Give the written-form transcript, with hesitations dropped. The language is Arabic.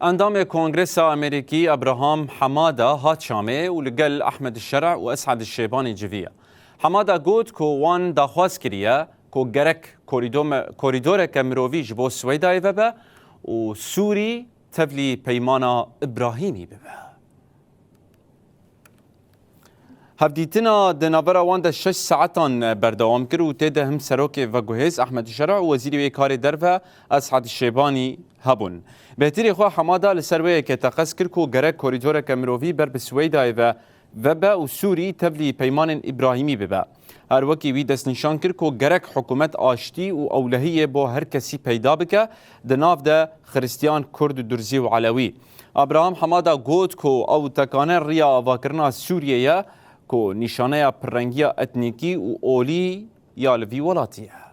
اندام كونغرس امريكي ابراهام حماده هات شامي ولقل احمد الشرع واسعد الشيباني جفيه. حماده قوت كو وان داخواز كريا كو جرك كوريدور كاميروفي جبو سويدا ببا وسوري تفلي بيمانا ابراهيمي ببا. هفديتنا دنابرا واندا 6 ساعتان بردوام كر و تيده هم سروكي وگوهز احمد الشرع وزيري ويكاري درفا اسعد الشيباني هبون. بهتري خوا حماده لسروي كتقص كركو جرك كوريدور كاميروفي بر بسويدا وبا وسوري تبلي بيمان ابراهيمي ببا. هر وكي وي دست نشان كركو جرك حكومت آشتي و اولهيه بو هر کسی پیدا بکه دناف ده خريستيان كرد درزي و علوي. ابراهام حماده گوت کو او تکانه ریا آواکرنا سوریه کو نشانه پرنگی اتنیکی و اولی یا لوی ولاتیه.